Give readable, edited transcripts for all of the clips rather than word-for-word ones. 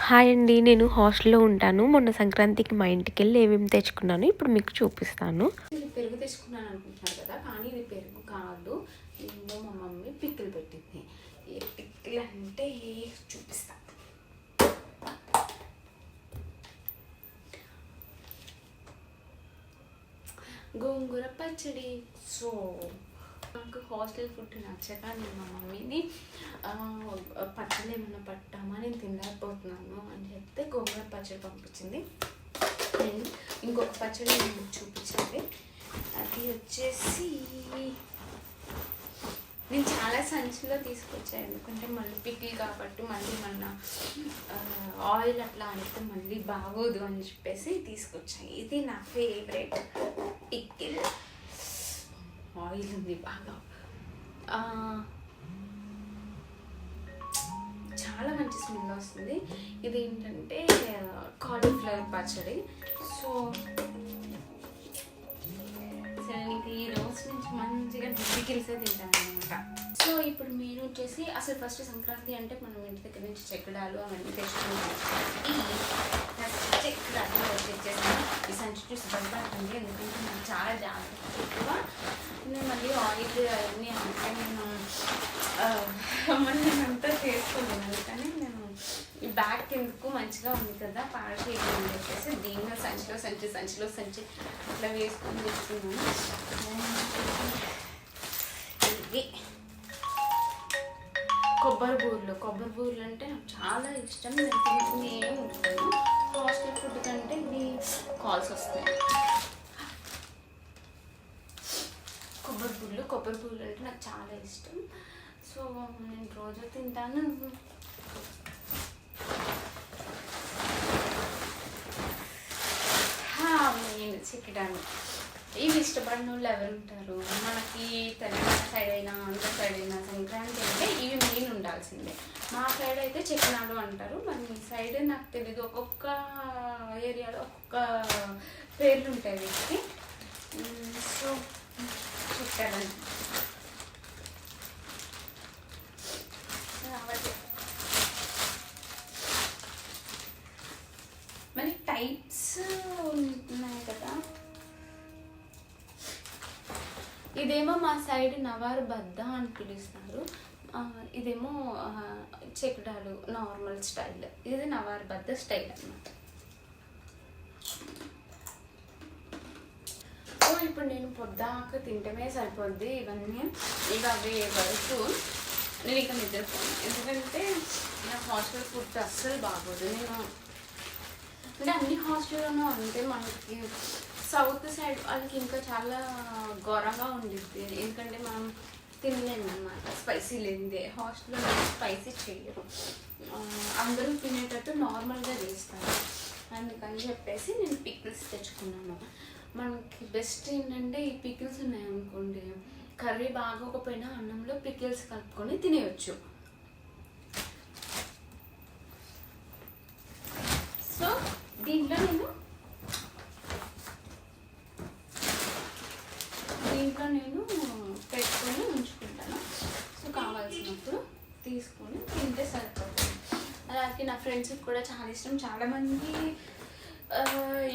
Hi అండి. నేను హాస్టల్‌లో ఉంటాను. మొన్న సంక్రాంతికి మా ఇంటికెళ్ళి ఏమేమి తెచ్చుకున్నానో ఇప్పుడు మీకు చూపిస్తాను. ఇది పెరుగు తెచ్చుకున్నాను అనుకుంటున్నారు కదా, కానీ ఇది పెరుగు కాదు. ఇందులో మా మమ్మీ పిక్కులు పెట్టింది. ఏ పిక్కులు అంటే చూపిస్తా. గోంగూర పచ్చడి. సో నాకు హాస్టల్ ఫుడ్ నచ్చక నేను మా మమ్మీని పచ్చడి ఏమైనా పట్టామా, నేను తినలేకపోతున్నాను అని చెప్తే గోంగూర పచ్చడి పంపించింది. నేను ఇంకొక పచ్చడి నేను చూపించాలి. అది వచ్చేసి నేను చాలా సంచిలో తీసుకొచ్చాను, ఎందుకంటే మళ్ళీ పికిల్ కాబట్టి మళ్ళీ మన ఆయిల్ అట్లా అంటే మళ్ళీ బాగోదు అని చెప్పేసి తీసుకొచ్చాను. ఇది నా ఫేవరెట్ పికిల్. ఆయిల్ ఉంది బాగా, చాలా మంచి స్మెల్ వస్తుంది. ఇది ఏంటంటే కాలీఫ్లవర్ పచ్చడి. సో నేను ఈ రోజు నుంచి మంచిగా పికిల్సే తింటాను అనమాట. సో ఇప్పుడు మీరు వచ్చేసి అసలు ఫస్ట్ సంక్రాంతి అంటే మనం ఇంటి దగ్గర నుంచి చెక్కడాలు అవన్నీ తెచ్చుకుంటాం. ఈ చెక్కడాలు వచ్చేసాను. ఈ సంచి చూసి భయపడుతుంది, ఎందుకంటే నాకు చాలా జాగ్రత్త ఎక్కువ. నేను మళ్ళీ ఆయిల్ అవన్నీ అంటే నేనంతా చేసుకున్నాను, అందుకని నేను ఈ బ్యాగ్ ఎందుకు మంచిగా ఉంది కదా పాడేది అని చెప్పేసి దీనిలో సంచిలో సంచి అట్లా వేసుకొని తెచ్చుకున్నాను. ఇవి కొబ్బరి బూరెలు అంటే నాకు చాలా ఇష్టం. నేను తింటూనే ఉంటాను. హాస్టల్ ఫుడ్ కంటే ఇవి కాల్స్ వస్తాయి. కొబ్బరి బూరెలు అంటే నాకు చాలా ఇష్టం. సో నేను రోజు తింటాను. నేను చిక్కడాను ఇవి ఇష్టపడిన వాళ్ళు ఎవరు ఉంటారు? మనకి తెలంగాణ సైడ్ అయినా ఆంధ్ర సైడ్ అయినా సంక్రాంతి అంటే ఇవి మెయిన్ ఉండాల్సిందే. మా సైడ్ అయితే చెక్కనాడు అంటారు, మరి మీ సైడ్ నాకు తెలీదు. ఒక్కొక్క ఏరియాలో ఒక్కొక్క పేర్లు ఉంటాయి వీటికి. సో చెప్పారండి మరి టైప్స్ ఉన్నాయి కదా. ఇదేమో మా సైడ్ నవారు బద్ద అని పిలుస్తారు, ఇదేమో చెక్కడాలు నార్మల్ స్టైల్. ఇది నవారు బద్ద స్టైల్ అన్నమాట. సో ఇప్పుడు నేను పొద్దాక తింటమే సరిపోద్ది. ఇవన్నీ ఇవి అవే వరకు నేను ఇక నిద్రపోను, ఎందుకంటే నా హాస్టల్ ఫుడ్ అస్సలు బాగోదు. నేను అంటే అన్ని హాస్టల్లోనూ అంటే మనకి సౌత్ సైడ్ వాళ్ళకి ఇంకా చాలా ఘోరంగా ఉండిద్ది, ఎందుకంటే మనం తినలేము అన్నమాట స్పైసీ లేనిదే. హాస్టల్లో స్పైసీ చేయరు, అందరూ తినేటట్టు నార్మల్గా చేస్తారు. అందుకని చెప్పేసి నేను పికిల్స్ తెచ్చుకున్నాను. మనకి బెస్ట్ ఏంటంటే ఈ పికిల్స్ ఉన్నాయనుకోండి, కర్రీ బాగోకపోయినా అన్నంలో పికిల్స్ కలుపుకొని తినేయచ్చు. సో దీంట్లో నేను పెట్టుకొని ఉంచుకుంటాను. సో కావాల్సినప్పుడు తీసుకొని తింటే సరిపోతుంది. అలాగే నా ఫ్రెండ్స్కి కూడా చాలా ఇష్టం. చాలామంది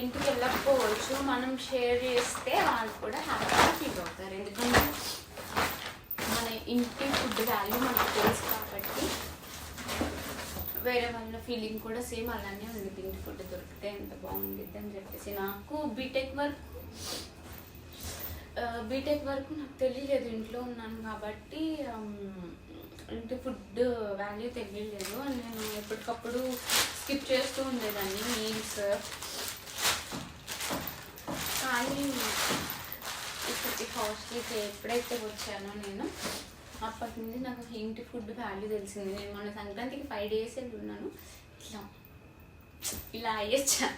ఇంటికి వెళ్ళకపోవచ్చు, మనం షేర్ చేస్తే వాళ్ళు కూడా హ్యాపీగా ఫీల్ అవుతారు, ఎందుకంటే మన ఇంటి ఫుడ్ వాల్యూ మనకు తెలుసు కాబట్టి. వేరే వాళ్ళ ఫీలింగ్ కూడా సేమ్ అలానే ఉంది, ఇంటి ఫుడ్ దొరికితే ఎంత బాగుండిద్ది అని చెప్పేసి. నాకు బీటెక్ వరకు నాకు తెలియలేదు, ఇంట్లో ఉన్నాను కాబట్టి ఇంటి ఫుడ్ వాల్యూ తెలియలేదు. నేను ఎప్పటికప్పుడు స్కిప్ చేస్తూ ఉండేదాన్ని మీల్స్. కానీ ఇప్పటి హాస్టల్కి ఎప్పుడైతే వచ్చానో నేను అప్పటి నుంచి నాకు ఇంటి ఫుడ్ వాల్యూ తెలిసింది. నేను మొన్న సంక్రాంతికి 5 days ఉన్నాను, ఇలా అయ్యొచ్చా.